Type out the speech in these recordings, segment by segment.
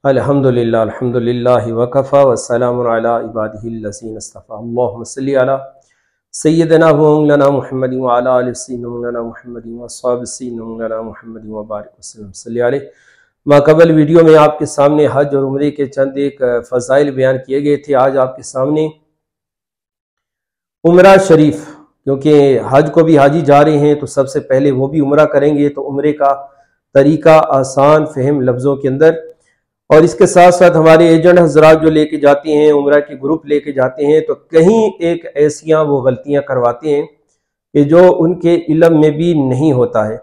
अल्हम्दुलिल्लाह अल्हम्दुलिल्लाह वकफ़ा वस्सलामुन अला इबादिहिल्लज़ीना इस्तफ़ा। अल्लाहुम्मा सल्लि अला सय्यिदिना व मौलाना मुहम्मदिन व अला आलि सय्यिदिना मौलाना मुहम्मदिन व अस्हाबि सय्यिदिना मौलाना मुहम्मदिन व बारिक वसल्लम सल्लि अलैहि। माक़बल वीडियो में आपके सामने हज और उम्रे के चंद एक फ़ज़ाइल बयान किए गए थे। आज आपके सामने उम्रा शरीफ, क्योंकि हज को भी हाजी जा रहे हैं तो सबसे पहले वो भी उम्रा करेंगे, तो उम्रे का तरीका आसान फ़हम लफ्ज़ों के अंदर, और इसके साथ साथ हमारे एजेंट हजरात जो लेके जाते हैं उम्रा के ग्रुप लेके जाते हैं तो कहीं एक ऐसियाँ वो गलतियाँ करवाते हैं कि जो उनके इल्म में भी नहीं होता है,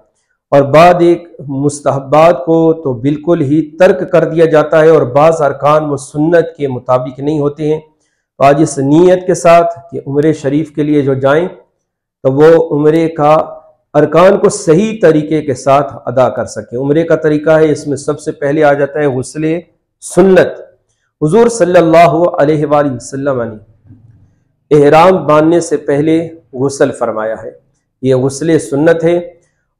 और बाद एक मुस्तहब्बात को तो बिल्कुल ही तर्क कर दिया जाता है, और बाज़ अरकान वो सुन्नत के मुताबिक नहीं होते हैं। तो आज इस नीयत के साथ कि उम्रे शरीफ के लिए जो जाएं तो वो उम्रे का अरकान को सही तरीके के साथ अदा कर सकें। उम्रे का तरीका है, इसमें सबसे पहले आ जाता है गुस्ले सुन्नत। हुजूर सल्लल्लाहु अलैहि वसल्लम ने एहराम बांधने से पहले गुस्ल फरमाया है। ये गुस्ले सुन्नत है,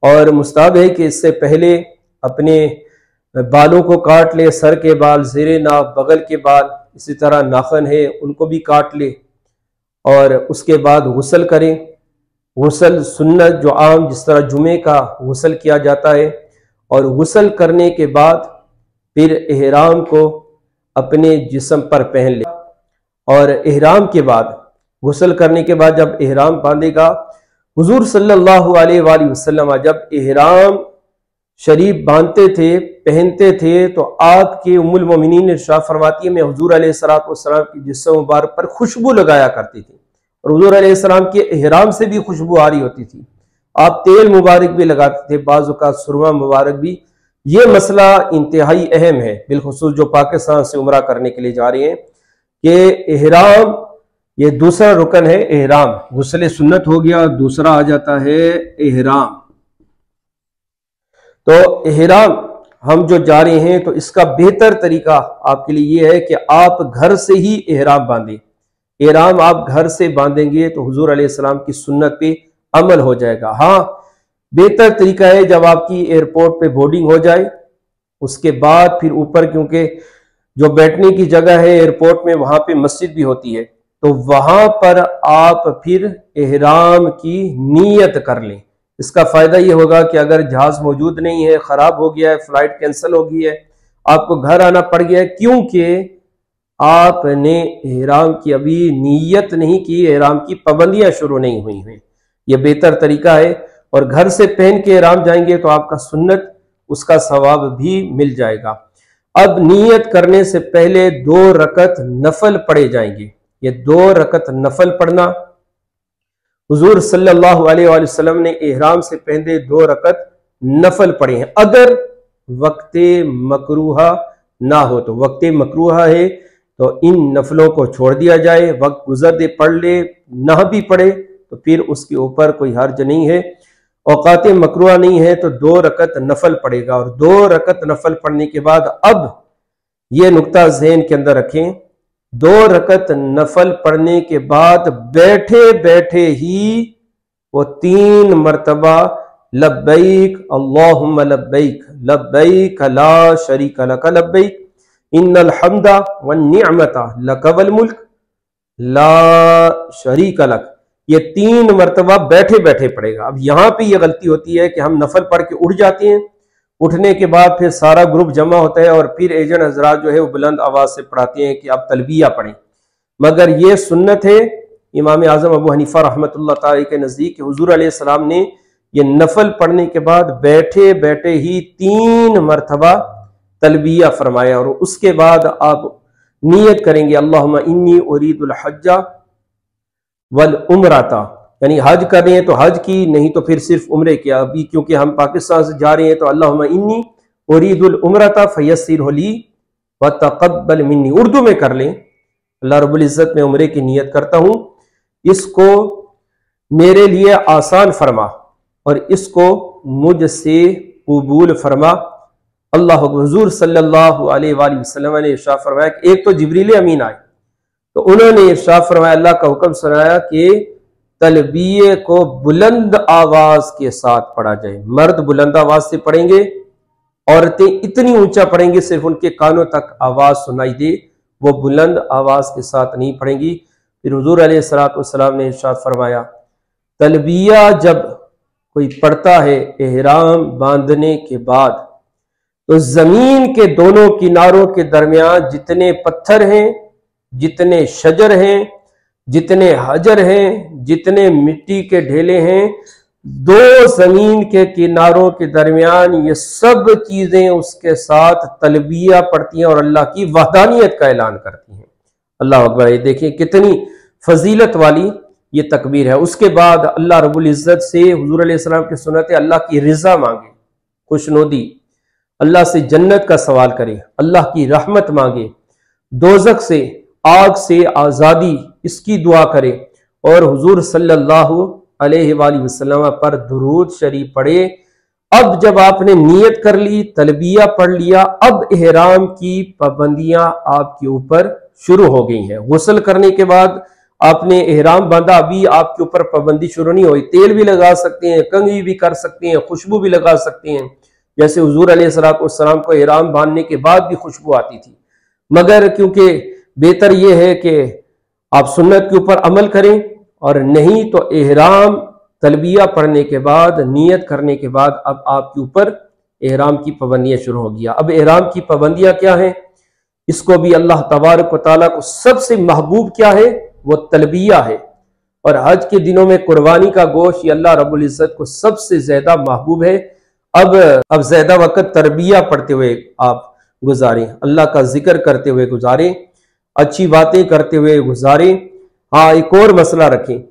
और मुस्ताहब है कि इससे पहले अपने बालों को काट ले, सर के बाल, ज़ेरे नाक, बगल के बाल, इसी तरह नाखन है उनको भी काट ले, और उसके बाद गुस्ल करें। गुस्ल सुन्नत जो आम जिस तरह जुमे का गुस्ल किया जाता है, और गुस्ल करने के बाद फिर एहराम को अपने जिस्म पर पहन ले, और एहराम के बाद गुस्ल करने के बाद जब एहराम बांधेगा, हुजूर सल्लल्लाहु अलैहि वसल्लम जब एहराम शरीफ बांधते थे, पहनते थे, तो आपके उम्मुल मोमिनीन ने इरशाद फरमाती है मैं हुजूर अलैहिस्सलातु वस्सलाम की जिस्म मुबारक पर खुशबू लगाया करती थी, और हुजूर अलैहिस्सलाम के एहराम से भी खुशबू आ रही होती थी। आप तेल मुबारक भी लगाते थे, बाज़ औक़ात सुरमा मुबारक भी। ये मसला इंतहाई अहम है, बिलखुसूस जो पाकिस्तान से उम्रा करने के लिए जा रहे हैं, कि एहराम ये दूसरा रुकन है। एहराम गुस्ले सुन्नत हो गया, दूसरा आ जाता है एहराम। तो एहराम हम जो जा रहे हैं तो इसका बेहतर तरीका आपके लिए ये है कि आप घर से ही एहराम बांधें। एहराम आप घर से बांधेंगे तो हुजूर अलैहिस्सलाम की सुन्नत पे अमल हो जाएगा। हाँ, बेहतर तरीका है जब आपकी एयरपोर्ट पे बोर्डिंग हो जाए, उसके बाद फिर ऊपर, क्योंकि जो बैठने की जगह है एयरपोर्ट में वहां पे मस्जिद भी होती है, तो वहां पर आप फिर एहराम की नीयत कर लें। इसका फायदा ये होगा कि अगर जहाज मौजूद नहीं है, खराब हो गया है, फ्लाइट कैंसिल हो गई है, आपको घर आना पड़ गया है, क्योंकि आपने एहराम की अभी नीयत नहीं की, एहराम की पाबंदियां शुरू नहीं हुई हैं। यह बेहतर तरीका है, और घर से पहन के एहराम जाएंगे तो आपका सुन्नत उसका सवाब भी मिल जाएगा। अब नीयत करने से पहले 2 रकत नफल पढ़े जाएंगे। ये 2 रकत नफल पढ़ना, हुजूर सल्लल्लाहु अलैहि वसल्लम ने एहराम से पहले 2 रकत नफल पढ़े हैं। अगर वक्ते मकरूहा ना हो, तो वक्ते मकरूहा है तो इन नफलों को छोड़ दिया जाए, वक्त गुजर दे पढ़ ले, ना भी पढ़े तो फिर उसके ऊपर कोई हर्ज नहीं है। औकात मकरूहा नहीं है तो 2 रकत नफल पढ़ेगा, और 2 रकत नफल पढ़ने के बाद अब ये नुक्ता ज़हन के अंदर रखें, 2 रकत नफल पढ़ने के बाद बैठे बैठे ही वो 3 मरतबा लब्बैक अल्लाहुम्मा लब्बैक लब्बैक ला शरीका लक लब्बैक इन्नल हम्दा वन निअमता लक वल मुल्क ला शरीका लक, ये 3 मरतबा बैठे बैठे पड़ेगा। अब यहाँ पे ये गलती होती है कि हम नफल पढ़ के उठ जाते हैं, उठने के बाद फिर सारा ग्रुप जमा होता है और फिर एजेंट हजरात जो है वो बुलंद आवाज से पढ़ाते हैं कि आप तलबिया पढ़ें, मगर ये सुन्नत है इमाम आजम अबू हनीफा रहमतुल्लाह ताला के नज़दीक हुजूर अलैहिस्सलाम ने ये नफल पढ़ने के बाद बैठे बैठे ही 3 मरतबा तलबिया फरमाया, और उसके बाद आप नियत करेंगे अल्लाहुम्मा इन्नी उरीदुल हज्जा वल उम्रता, यानी हज कर रहे हैं तो हज की, नहीं तो फिर सिर्फ उम्रे किया। अभी क्योंकि हम पाकिस्तान से जा रहे हैं तो अल्लाहुम्मा इन्नी उरीदुल उम्रता फयस्सिरहु ली व तक़ब्बल मिन्नी, उर्दू में कर लें, अल्लाह रब्बुल इज्जत में उम्रे की नियत करता हूँ, इसको मेरे लिए आसान फरमा और इसको मुझसे कबूल फरमा। अल्लाह हुजूर सल्लल्लाहु अलैहि वसल्लम ने इरशाद फरमाया कि एक तो जिब्रील अमीन आए, तो उन्होंने इरशाद फरमाया, अल्लाह का हुक्म सुनाया कि तलबिये को बुलंद आवाज के साथ पढ़ा जाए। मर्द बुलंद आवाज से पढ़ेंगे औरतें इतनी ऊंचा पढ़ेंगी सिर्फ उनके कानों तक आवाज सुनाई दे, वो बुलंद आवाज के साथ नहीं पढ़ेंगी। फिर हुजूर अलैहिस्सलाम ने इरशाद फरमाया, तलबिया जब कोई पढ़ता है एहराम बांधने के बाद, तो जमीन के दोनों किनारों के दरमियान जितने पत्थर हैं, जितने शजर हैं, जितने हजर हैं, जितने मिट्टी के ढेले हैं, दो जमीन के किनारों के दरमियान, ये सब चीजें उसके साथ तलबिया पढ़ती हैं और अल्लाह की वहदानियत का ऐलान करती हैं। अल्लाह अकबर। देखिए कितनी फजीलत वाली ये तकबीर है। उसके बाद अल्लाह रब्बुल इज्जत से हुजूर अलैहिस्सलाम की सुन्नत है अल्लाह की रिजा मांगे, खुशनुदी, अल्लाह से जन्नत का सवाल करे, अल्लाह की रहमत मांगे, दोजख से, आग से आज़ादी, इसकी दुआ करे और हुजूर सल्लल्लाहु अलैहि वसल्लम पर दुरूद शरीफ पढ़े। अब जब आपने नियत कर ली, तलबिया पढ़ लिया, अब इहराम की पाबंदियां आपके ऊपर शुरू हो गई हैं। गुस्ल करने के बाद आपने इहराम बांधा, अभी आपके ऊपर पाबंदी शुरू नहीं हुई। तेल भी लगा सकते हैं, कंघी भी कर सकते हैं, खुशबू भी लगा सकते हैं, जैसे हुजूर अलैहिस्सलाम को इहराम बांधने के बाद भी खुशबू आती थी। मगर क्योंकि बेहतर यह है कि आप सुन्नत के ऊपर अमल करें, और नहीं तो इहराम तलबिया पढ़ने के बाद, नियत करने के बाद अब आपके ऊपर इहराम की पाबंदियां शुरू हो गया। अब इहराम की पाबंदियां क्या है, इसको भी अल्लाह तबारक व तआला को सबसे महबूब क्या है, वो तलबिया है। और हज के दिनों में कुर्बानी का गोश्त ये अल्लाह रब्बुल इज्जत को सबसे ज्यादा महबूब है। अब ज्यादा वक्त तलबिया पढ़ते हुए आप गुजारें, अल्लाह का जिक्र करते हुए गुजारें, अच्छी बातें करते हुए गुजारें। हाँ, एक और मसला रखें,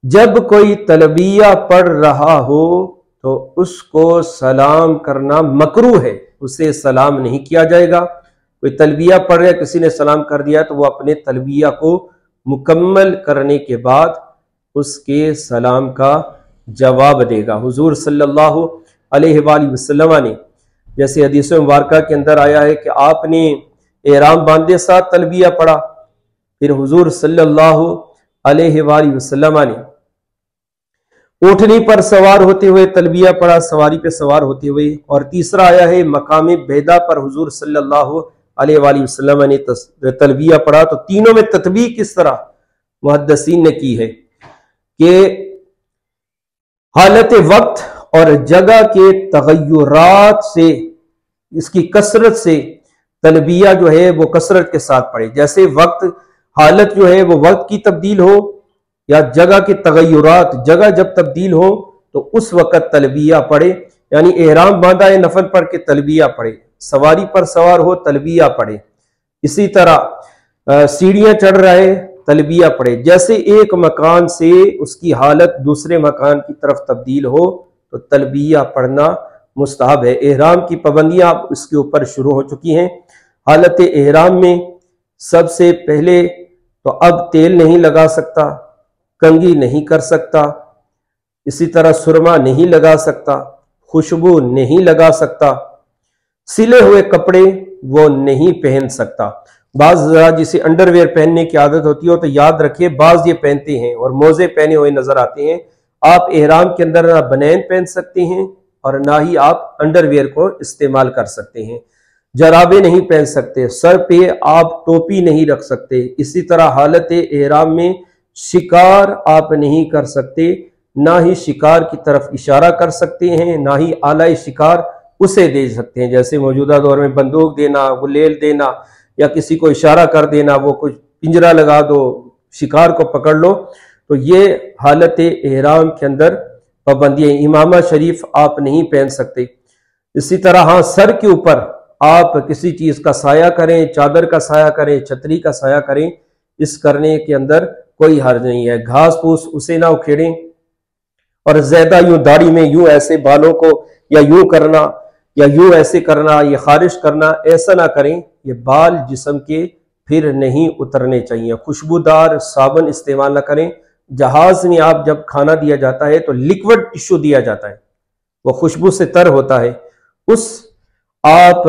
जब कोई तलबिया पढ़ रहा हो तो उसको सलाम करना मकरूह है, उसे सलाम नहीं किया जाएगा। कोई तलबिया पढ़ रहा है, किसी ने सलाम कर दिया तो वो अपने तलबिया को मुकम्मल करने के बाद उसके सलाम का जवाब देगा। हुजूर सल्लल्लाहु अलैहि वसल्लम ने, जैसे हदीस मुबारका के अंदर आया है कि आपने एहराम बांधे साथ तलबिया पढ़ा, फिर हुजूर सल्लल्लाहु अलैहि वसल्लम ने ऊँटनी पर सवार होते हुए तलबिया पढ़ा, सवारी पे सवार होते हुए। और तीसरा आया है मकाम बैदा पर हुजूर सल्लल्लाहु अलैहि वसल्लम ने तलबिया पढ़ा। तो तीनों में तत्बीक किस तरह मुहद्दिसीन ने की है कि हालत वक्त और जगह के तगय्युरात से, इसकी कसरत से तलबिया जो है वो कसरत के साथ पढ़े। जैसे वक्त, हालत जो है वो वक्त की तब्दील हो या जगह के तगय्युरात, जगह जब तब्दील हो तो उस वक्त तलबिया पढ़े। यानी एहराम बांधा है, नफल पढ़ के तलबिया पढ़े, सवारी पर सवार हो तलबिया पढ़े। इसी तरह सीढ़ियां चढ़ रहा है, तलबिया पढ़े। जैसे एक मकान से उसकी हालत दूसरे मकान की तरफ तब्दील हो तो तलबिया पढ़ना मुस्तहब है। एहराम की पाबंदियां अब उसके ऊपर शुरू हो चुकी हैं। हालत एहराम में सबसे पहले तो अब तेल नहीं लगा सकता, कंघी नहीं कर सकता, इसी तरह सुरमा नहीं लगा सकता, खुशबू नहीं लगा सकता, सिले हुए कपड़े वो नहीं पहन सकता। बाज जिसे अंडरवेयर पहनने की आदत होती हो तो याद रखिए, बाज ये पहनते हैं और मोजे पहने हुए नजर आते हैं। आप एहराम के अंदर ना बनैन पहन सकते हैं और ना ही आप अंडरवेयर को इस्तेमाल कर सकते हैं। जराबे नहीं पहन सकते, सर पे आप टोपी नहीं रख सकते। इसी तरह हालत एहराम में शिकार आप नहीं कर सकते, ना ही शिकार की तरफ इशारा कर सकते हैं, ना ही आला शिकार उसे दे सकते हैं। जैसे मौजूदा दौर में बंदूक देना, गुलेल देना या किसी को इशारा कर देना, वो कुछ पिंजरा लगा दो, शिकार को पकड़ लो, तो ये हालत एहराम के अंदर पाबंदी है। इमामा शरीफ आप नहीं पहन सकते। इसी तरह हाँ, सर के ऊपर आप किसी चीज का साया करें, चादर का साया करें, छतरी का साया करें, इस करने के अंदर कोई हर्ज नहीं है। घास फूस उसे ना उखेड़ें और ज्यादा यूं दाढ़ी में यूं ऐसे बालों को या यूं करना या यूं ऐसे करना, ये खारिश करना, ऐसा ना करें। ये बाल जिस्म के फिर नहीं उतरने चाहिए। खुशबूदार साबुन इस्तेमाल ना करें। जहाज में आप जब खाना दिया जाता है तो लिक्विड टिश्यू दिया जाता है, वो खुशबू से तर होता है। उस आप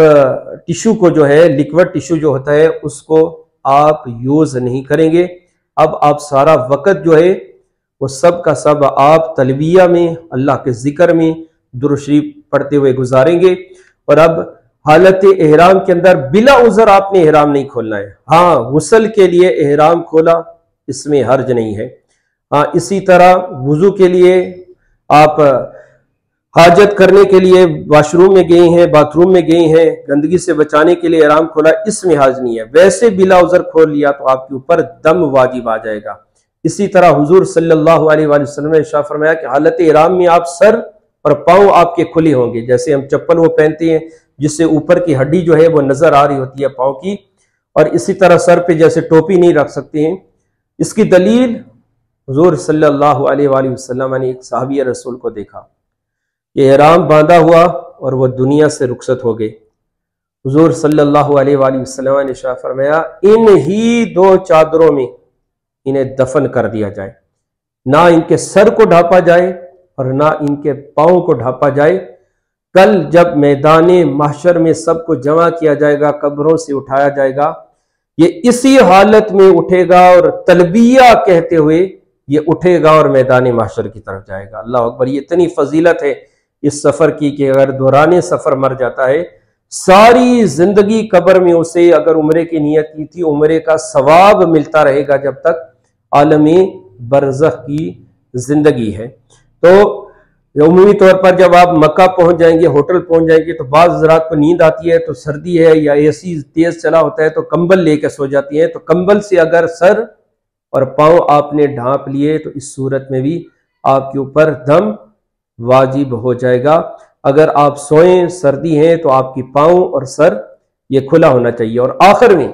टिश्यू को जो है, लिक्विड टिश्यू जो होता है, उसको आप यूज नहीं करेंगे। अब आप सारा वक्त जो है वो सब का सब आप तलबिया में, अल्लाह के जिक्र में, दुरूद शरीफ पढ़ते हुए गुजारेंगे। और अब हालत एहराम के अंदर बिला उज़र आपने एहराम नहीं खोलना है। हाँ, गुस्ल के लिए एहराम खोला, इसमें हर्ज नहीं है। हाँ, इसी तरह वुजू के लिए आप हाजत करने के लिए वॉशरूम में गए हैं, बाथरूम में गए हैं, गंदगी से बचाने के लिए एहराम खोला, इसमें हर्ज नहीं है। वैसे बिला उज़र खोल लिया तो आपके ऊपर दम वाजिब आ जाएगा। इसी तरह हुजूर सल्लल्लाहु अलैहि वसल्लम ने इरशाद फरमाया कि हालत एहराम में आप सर और पांव आपके खुले होंगे। जैसे हम चप्पल वो पहनते हैं जिससे ऊपर की हड्डी जो है वो नजर आ रही होती है पांव की, और इसी तरह सर पे जैसे टोपी नहीं रख सकते हैं। इसकी दलील हुजूर सल्लल्लाहु अलैहि वसल्लम ने एक सहाबी रसूल को देखा, ये एहराम बांधा हुआ और वो दुनिया से रुखसत हो गए। हुजूर सल्लल्लाहु अलैहि वसल्लम ने इरशाद फरमाया, इन ही दो चादरों में इन्हें दफन कर दिया जाए, ना इनके सर को ढांपा जाए और ना इनके पांव को ढांपा जाए। कल जब मैदान महशर में सबको जमा किया जाएगा, कब्रों से उठाया जाएगा, ये इसी हालत में उठेगा और तलबिया कहते हुए ये उठेगा और मैदान महशर की तरफ जाएगा। अल्लाह अकबर। ये इतनी फजीलत है इस सफर की कि अगर दौराने सफर मर जाता है, सारी जिंदगी कब्र में उसे अगर उम्रे की नियत की थी, उम्रे का सवाब मिलता रहेगा जब तक आलमी बरज़ख की जिंदगी है। तो उमूमी तौर पर जब आप मक्का पहुंच जाएंगे, होटल पहुंच जाएंगे, तो बाज़ हज़रात को नींद आती है, तो सर्दी है या एसी तेज चला होता है तो कंबल लेकर सो जाती है। तो कंबल से अगर सर और पांव आपने ढांप लिए तो इस सूरत में भी आपके ऊपर दम वाजिब हो जाएगा। अगर आप सोएं, सर्दी है, तो आपकी पांव और सर ये खुला होना चाहिए। और आखिर में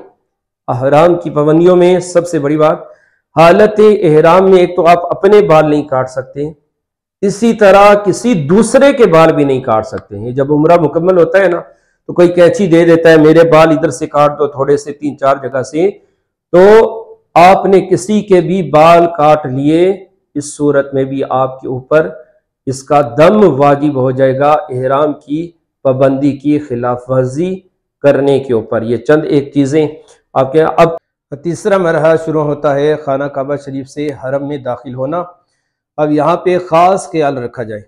अहराम की पाबंदियों में सबसे बड़ी बात, हालत एहराम में एक तो आप अपने बाल नहीं काट सकते, इसी तरह किसी दूसरे के बाल भी नहीं काट सकते हैं। जब उम्रा मुकम्मल होता है ना, तो कोई कैंची दे देता है, मेरे बाल इधर से काट दो, थोड़े से 3-4 जगह से, तो आपने किसी के भी बाल काट लिए, इस सूरत में भी आपके ऊपर इसका दम वाजिब हो जाएगा एहराम की पाबंदी की खिलाफ वर्जी करने के ऊपर। ये चंद एक चीज़ें आपके। अब तीसरा मरहला शुरू होता है खाना काबा शरीफ से हरम में दाखिल होना। अब यहाँ पे ख़ास ख्याल रखा जाए,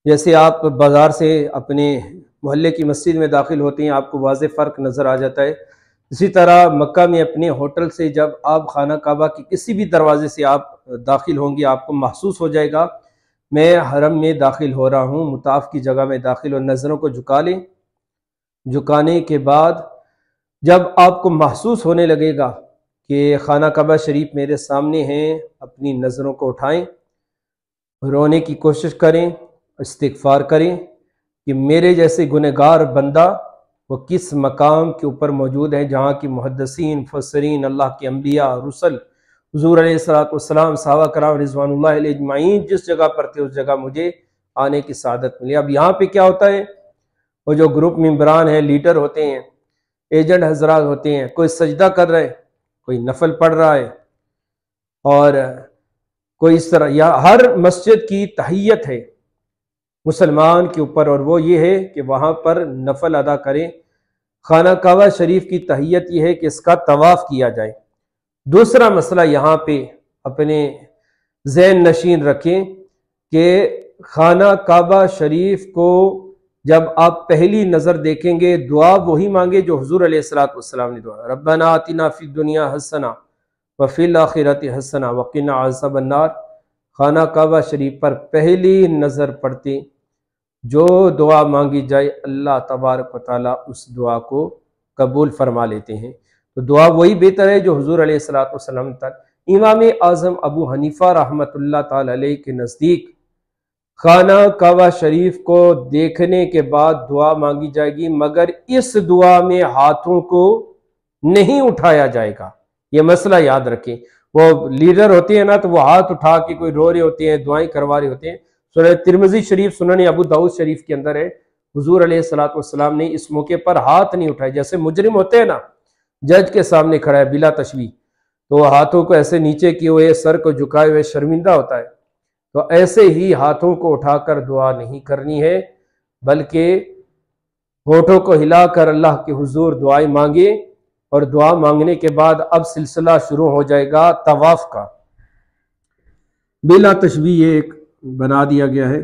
जैसे आप बाज़ार से अपने मोहल्ले की मस्जिद में दाखिल होते हैं, आपको वाज़े फ़र्क नज़र आ जाता है। इसी तरह मक्का में अपने होटल से जब आप खाना काबा के किसी भी दरवाजे से आप दाखिल होंगे, आपको महसूस हो जाएगा मैं हरम में दाखिल हो रहा हूँ, मुताफ की जगह में दाखिल हो। नज़रों को झुका लें। झुकाने के बाद जब आपको महसूस होने लगेगा कि खाना काबा शरीफ मेरे सामने हैं, अपनी नज़रों को उठाएं, रोने की कोशिश करें, इस्तिग़फ़ार करें कि मेरे जैसे गुनहगार बंदा वो किस मकाम के ऊपर मौजूद है, जहाँ की मुहद्दिसीन, मुफस्सिरीन, अल्लाह के अंबिया, रुसल, हुज़ूर अलैहिस्सलाम, सहाबा कराम रिज़वानुल्लाहि अलैहिम अजमईन जिस जगह पर थे उस जगह मुझे आने की सादत मिली। अब यहाँ पे क्या होता है, वो जो ग्रुप मेंबरान हैं, लीडर होते हैं, एजेंट हजरात होते हैं, कोई सजदा कर रहा है, कोई नफल पढ़ रहा है, और कोई इस तरह, या हर मस्जिद की तहियत है मुसलमान के ऊपर, और वो ये है कि वहाँ पर नफल अदा करें। खाना काबा शरीफ की तहियत ये है कि इसका तवाफ़ किया जाए। दूसरा मसला यहाँ पे अपने ज़हन नशीन रखें कि खाना काबा शरीफ को जब आप पहली नज़र देखेंगे, दुआ वही मांगे जो हुज़ूर अलैहिस्सलातु वस्सलाम ने दुआ, रब्बना आतिना फिद दुनिया हसना व फिल आखिरति हसना व क़िना अज़ाबन्नार। खाना काबा शरीफ पर पहली नज़र पड़ते जो दुआ मांगी जाए, अल्लाह तबारक व तआला उस दुआ को कबूल फरमा लेते हैं। तो दुआ वही बेहतर है जो हुज़ूर अलैहिस्सलातु वस्सलाम तक। इमाम आज़म अबू हनीफ़ा रहमतुल्लाह ताला अलैह के नज़दीक खाना काबा शरीफ को देखने के बाद दुआ मांगी जाएगी, मगर इस दुआ में हाथों को नहीं उठाया जाएगा। ये मसला याद रखें। वो लीडर होते हैं ना, तो वो हाथ उठा के कोई रो रहे होते हैं, दुआएं करवा रहे होते हैं। सूरह तिरमिज़ी शरीफ, सुनन अबू दाऊद शरीफ के अंदर है, हुज़ूर अलैहिस्सलातु वस्सलाम ने इस मौके पर हाथ नहीं उठाए। जैसे मुजरिम होते हैं ना, जज के सामने खड़ा है बिला तशबीह, तो हाथों को ऐसे नीचे किए हुए, सर को झुकाए हुए शर्मिंदा होता है, तो ऐसे ही हाथों को उठाकर दुआ नहीं करनी है, बल्कि होठों को हिलाकर अल्लाह के हुजूर दुआएं मांगे। और दुआ मांगने के बाद अब सिलसिला शुरू हो जाएगा तवाफ का। बिला तशबीह एक बना दिया गया है,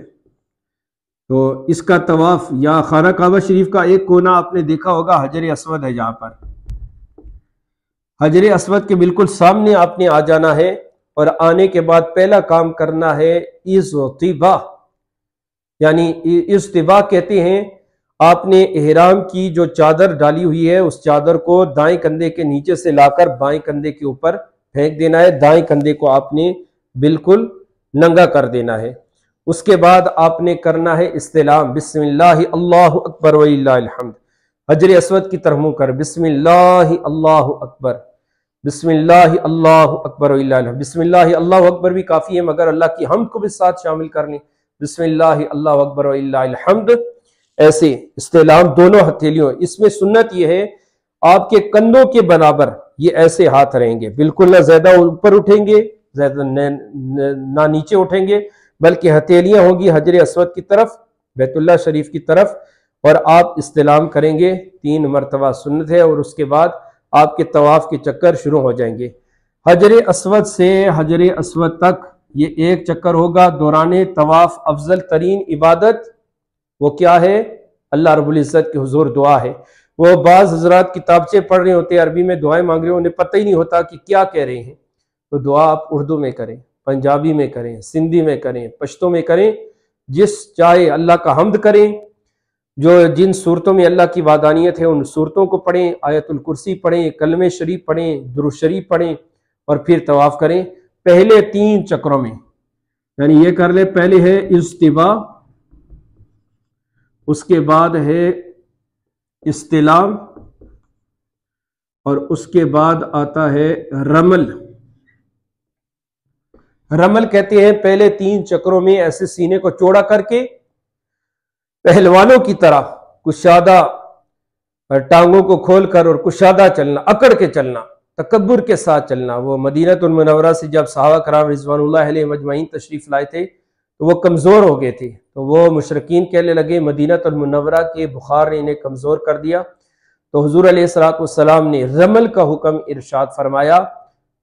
तो इसका तवाफ या खाना काबा शरीफ का एक कोना आपने देखा होगा, हजर अस्वद है। जहां पर हजर अस्वद के बिल्कुल सामने आपने आ जाना है और आने के बाद पहला काम करना है इज़्तिबा, यानी इज़्तिबा कहते हैं आपने एहराम की जो चादर डाली हुई है उस चादर को दाएं कंधे के नीचे से लाकर बाएं कंधे के ऊपर फेंक देना है। दाएं कंधे को आपने बिल्कुल नंगा कर देना है। उसके बाद आपने करना है इस्तिलाम, बिस्मिल्लाह अल्लाहु अकबर वलिल्लाहिल हम्द। हजर अस्वद की तरफ मुंह कर, बिस्मिल्लाह अल्लाहु अकबर, बिस्मिल्लाह अल्लाहु अकबर वलिल्लाहिल हम्द। बिस्मिल्लाह अल्लाहु अकबर भी काफी है, मगर अल्लाह की हमद को भी साथ शामिल कर लें, बिस्मिल्लाह अल्लाहु अकबर वलिल्लाहिल हम्द। ऐसे इस्तिलाम दोनों हथेलियों। इसमें सुन्नत यह है आपके कंधों के बराबर ये ऐसे हाथ रहेंगे, बिल्कुल ना ज्यादा ऊपर उठेंगे ज्यादा ना नीचे उठेंगे, बल्कि हथेलियां होंगी हजर अस्वद की तरफ, बैतुल्लाह शरीफ की तरफ, और आप इस्तिलाम करेंगे 3 मरतबा सुन्नत है। और उसके बाद आपके तवाफ के चक्कर शुरू हो जाएंगे। हजर अस्वद से हजर अस्वद तक ये एक चक्कर होगा। दौरान तवाफ अफजल तरीन इबादत वो क्या है? अल्लाह रब्बुल इज्जत के हुजूर दुआ है। वो बाज़ हजरात किताबचे पढ़ रहे होते हैं, अरबी में दुआएं मांग रहे हैं, उन्हें पता ही नहीं होता कि क्या कह रहे हैं। तो दुआ आप उर्दू में करें, पंजाबी में करें, सिंधी में करें, पश्तो में करें, जिस चाहे अल्लाह का हम्द करें। जो जिन सूरतों में अल्लाह की वादानियत है उन सूरतों को पढ़ें, आयतुल कुर्सी पढ़ें, कलमे शरीफ पढ़ें, दुरूद शरीफ पढ़ें और फिर तवाफ करें पहले 3 चक्रों में। यानी ये कर ले, पहले है इज्तिबा, उसके बाद है इस्तिलाम और उसके बाद आता है रमल। रमल कहते हैं पहले 3 चक्रों में ऐसे सीने को चौड़ा करके पहलवानों की तरह कुशादा टांगों को खोलकर और कुशादा चलना, अकड़ के चलना, तकब्बुर के साथ चलना। वो मदीनतुल मुनव्वरा से जब सहाबा कराम रिज़वानुल्लाह अलैहिम अजमईन तशरीफ लाए थे तो वो कमज़ोर हो गए थे। तो वो मुशरिकीन कहने लगे मदीनतुल मुनव्वरा के बुखार ने इन्हें कमज़ोर कर दिया। तो हुजूर अलैहिस्सलातु वस्सलाम ने रमल का हुक्म इरशाद फरमाया।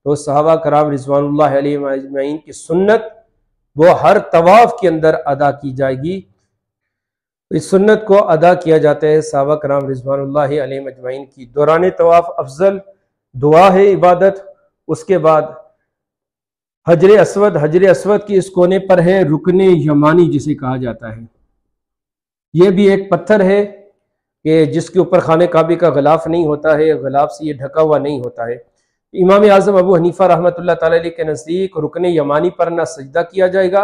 तो सहाबा कराम रिज़वानुल्लाह अलैहिम अजमईन की सुन्नत वो हर तवाफ के अंदर अदा की जाएगी। इस सुन्नत को अदा किया जाता है सहाबा कराम रिज़वानुल्लाह अलैहिम अजमईन की। दौरान तवाफ अफजल दुआ है, इबादत। उसके बाद हजर अस्वद की इस कोने पर है रुकने यमानी जिसे कहा जाता है। यह भी एक पत्थर है कि जिसके ऊपर खाने काबे का गिलाफ नहीं होता है, गिलाफ से ये ढका हुआ नहीं होता है। इमाम आज़म अबू हनीफा रहमतुल्लाह ताला अलैह के नज़दीक रुकने यमानी पर ना सजदा किया जाएगा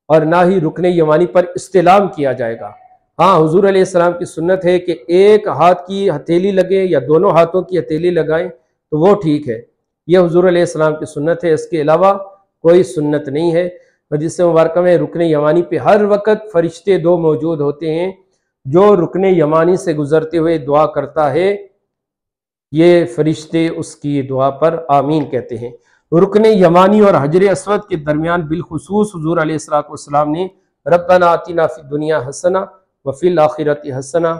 और ना ही रुकने यमानी पर इस्तिलाम किया जाएगा। हाँ, हुजूर अलैहिस्सलाम की सुन्नत है कि एक हाथ की हथेली लगे या दोनों हाथों की हथेली लगाएं तो वो ठीक है। यह हुजूर अलैहिस्सलाम की सुन्नत है, इसके अलावा कोई सुन्नत नहीं है। हदीस मुबारक में रुकने यमानी पे हर वक्त फरिश्ते 2 मौजूद होते हैं। जो रुकने यमानी से गुजरते हुए दुआ करता है ये फरिश्ते उसकी दुआ पर आमीन कहते हैं। रुकने यमानी और हजर अस्वद के दरमियान बिलखुसूस हुजूर अलैहिस्सलातु वस्सलाम ने रब्बना आतिना फिद दुनिया हसना व फिल आखिरति हसना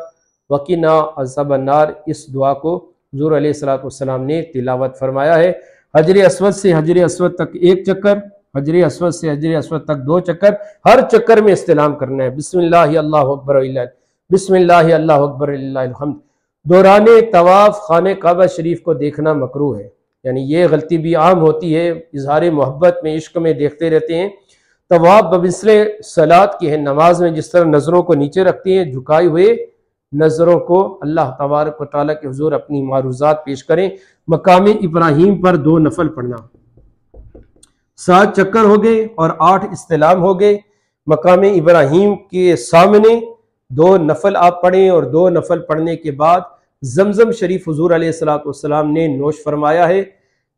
वकीना अज़ाबन नार, इस दुआ को हुजूर अलैहिस्सलातु वस्सलाम ने तिलावत फरमाया है। हजर अस्वद से हजर अस्वद तक 1 चक्कर, हजर अस्वद से हजर अस्वद तक 2 चक्कर, हर चक्कर में इस्तिलाम करना है। बिस्मिल्लाह अल्लाहु अकबर वलिल्लाह, बिस्मिल्लाह अल्लाहु अकबर वलिल्लाहिल हम्द। दौरान तवाफ खाने काबा शरीफ को देखना मकरूह है, यानी ये गलती भी आम होती है, इजहार मोहब्बत में इश्क में देखते रहते हैं। तवाफ बमिसले सलात की है, नमाज में जिस तरह नज़रों को नीचे रखते हैं, झुकाए हुए नज़रों को अल्लाह तबारक व तआला के हुजूर अपनी मारूज़ात पेश करें। मकाम इब्राहीम पर 2 नफल पढ़ना, 7 चक्कर हो गए और 8 इस्तिलाम हो गए। मकाम इब्राहीम के सामने 2 नफल आप पढ़ें और 2 नफल पढ़ने के बाद जमजम शरीफ हुजूर अलैहिस्सलातु वस्सलाम ने नोश फरमाया है।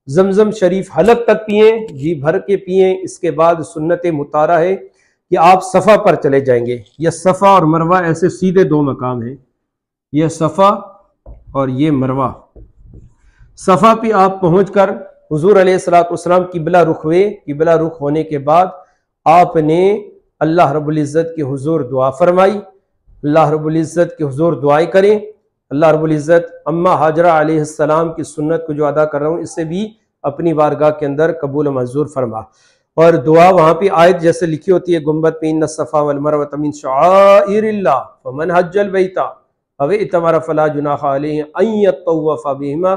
जमजम शरीफ हलक तक पिए, जी भर के पिए। इसके बाद सुन्नत मुतारा है कि आप सफ़ा पर चले जाएंगे। यह सफ़ा और मरवा ऐसे सीधे 2 मकाम हैं, यह सफ़ा और ये मरवा। सफ़ा पे आप पहुंचकर हुजूर अलैहिस्सलातु वस्सलाम किबला रुख हुए। किबला रुख होने के बाद आपने अल्लाह रब्बुल इज़्ज़त के हुजूर दुआ फरमाई। अल्लाह रब्बुल इज़्ज़त के हुजूर दुआएं करें। अल्लाह रब्बुल इज़्ज़त अम्मा हाजरा अलैहिस्सलाम की सुन्नत को जो अदा कर रहा हूँ इससे भी अपनी बारगाह के अंदर कबूल मंजूर फरमा। और दुआ वहां पे आयत जैसे लिखी होती है गुम्बद पे, इन्ना सफा वल मरवत मिन शआइरिल्लाह फमन हज्जल बैता अव इतमर फला जुनाह अलैहि अन यतव्वफ़ बिहिमा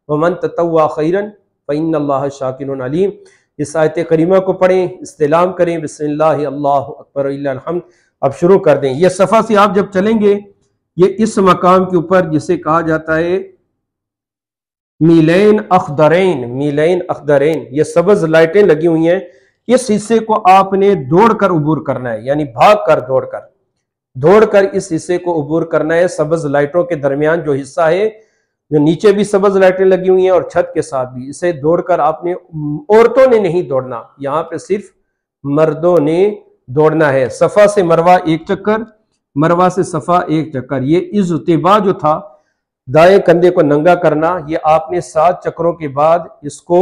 वमन ततव्वा खैरन फ़इन्नल्लाह शाकिरुन अलीम। इस आयत करीमा को पढ़ें, इस्तिलाम करें, बिस्मिल्लाह अल्लाहु अकबर वलिल्लाहिल हम्द। अब शुरू कर दें। ये सफ़ा से आप जब चलेंगे, ये इस मकाम के ऊपर जिसे कहा जाता है मीलैन अखदरैन, मीलैन अखदरैन, ये सब्ज लाइटें लगी हुई हैं। इस हिस्से को आपने दौड़कर उबूर करना है, यानी भाग कर दौड़कर इस हिस्से को उबूर करना है। सब्ज लाइटों के दरमियान जो हिस्सा है, जो नीचे भी सब्ज लाइटें लगी हुई हैं और छत के साथ भी, इसे दौड़कर आपने, औरतों ने नहीं दौड़ना, यहाँ पे सिर्फ मर्दों ने दौड़ना है। सफा से मरवा एक चक्कर, मरवा से सफा एक चक्कर। ये इज्तिबा जो था, दाएं कंधे को नंगा करना, ये आपने 7 चक्रों के बाद इसको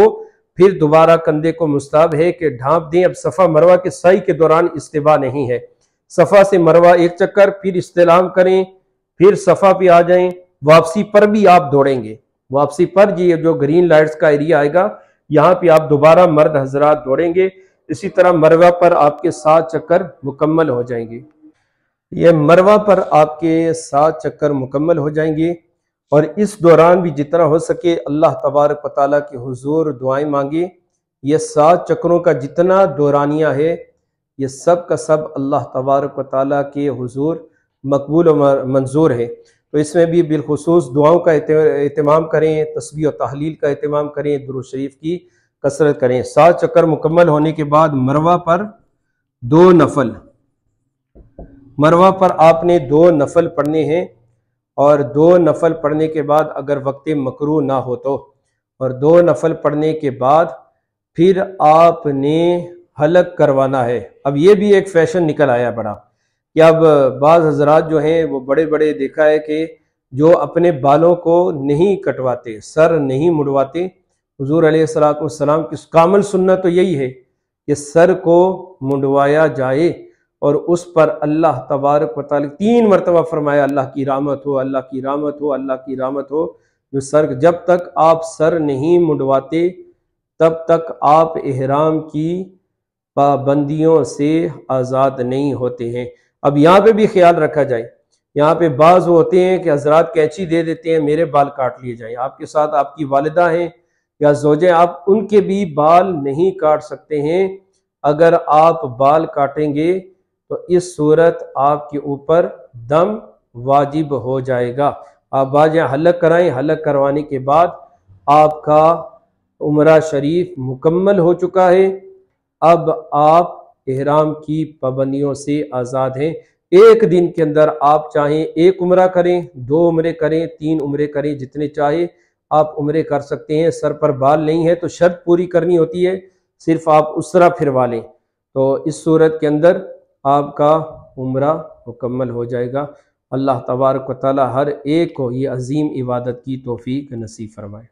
फिर दोबारा कंधे को मुस्ताब है कि ढांप दें। अब सफा मरवा के साई के दौरान इस्तिबा नहीं है। सफा से मरवा एक चक्कर, फिर इस्तिलाम करें, फिर सफा पे आ जाएं। वापसी पर भी आप दौड़ेंगे। वापसी पर ये जो ग्रीन लाइट्स का एरिया आएगा, यहाँ पे आप दोबारा मर्द हजरात दौड़ेंगे। इसी तरह मरवा पर आपके 7 चक्कर मुकम्मल हो जाएंगे। ये मरवा पर आपके 7 चक्कर मुकम्मल हो जाएंगे और इस दौरान भी जितना हो सके अल्लाह तबारक व तआला के हुजूर दुआएं मांगे। ये 7 चक्रों का जितना दौरानिया है, ये सब का सब अल्लाह तबारक व तआला के हुजूर मकबूल व मंजूर है। तो इसमें भी बिलखुसूस दुआओं का एहतमाम करें, तस्बीह और तहलील का एहतमाम करें, दुरूद शरीफ की कसरत करें। 7 चक्कर मुकम्मल होने के बाद मरवा पर 2 नफल, मरवा पर आपने 2 नफल पढ़ने हैं। और 2 नफल पढ़ने के बाद अगर वक्त मकरूह ना हो तो, और 2 नफल पढ़ने के बाद फिर आपने हलक करवाना है। अब ये भी एक फैशन निकल आया बड़ा कि अब बाज़ हजरात जो हैं वो बड़े बड़े, देखा है कि जो अपने बालों को नहीं कटवाते, सर नहीं मुड़वाते। हुजूर अलैहिस्सलातु वस्सलाम की कामिल सुन्नत तो यही है कि सर को मुंडवाया जाए और उस पर अल्लाह तबारक व तआला 3 मरतबा फरमाया, अल्लाह की रहमत हो, अल्लाह की रहमत हो, अल्लाह की रहमत हो। जो सर, जब तक आप सर नहीं मुंडवाते तब तक आप इहराम की पाबंदियों से आज़ाद नहीं होते हैं। अब यहाँ पे भी ख्याल रखा जाए, यहाँ पे बाज़ होते हैं कि हजरात कैंची दे देते हैं, मेरे बाल काट लिए जाए। आपके साथ आपकी वालिदा हैं या ज़ौजें, आप उनके भी बाल नहीं काट सकते हैं। अगर आप बाल काटेंगे तो इस सूरत आपके ऊपर दम वाजिब हो जाएगा। आप बाज़ हलक कराएं, हलक करवाने के बाद आपका उम्रा शरीफ मुकम्मल हो चुका है। अब आप इहराम की पाबंदियों से आज़ाद हैं। एक दिन के अंदर आप चाहें 1 उम्रा करें, 2 उम्रे करें, 3 उम्रे करें, जितने चाहे आप उम्रे कर सकते हैं। सर पर बाल नहीं है तो शर्त पूरी करनी होती है, सिर्फ आप उसरा फिरवा लें तो इस सूरत के अंदर आपका उम्रा मुकम्मल हो जाएगा। अल्लाह तबारक व तआला हर एक को ये अजीम इबादत की तौफीक नसीब फरमाए।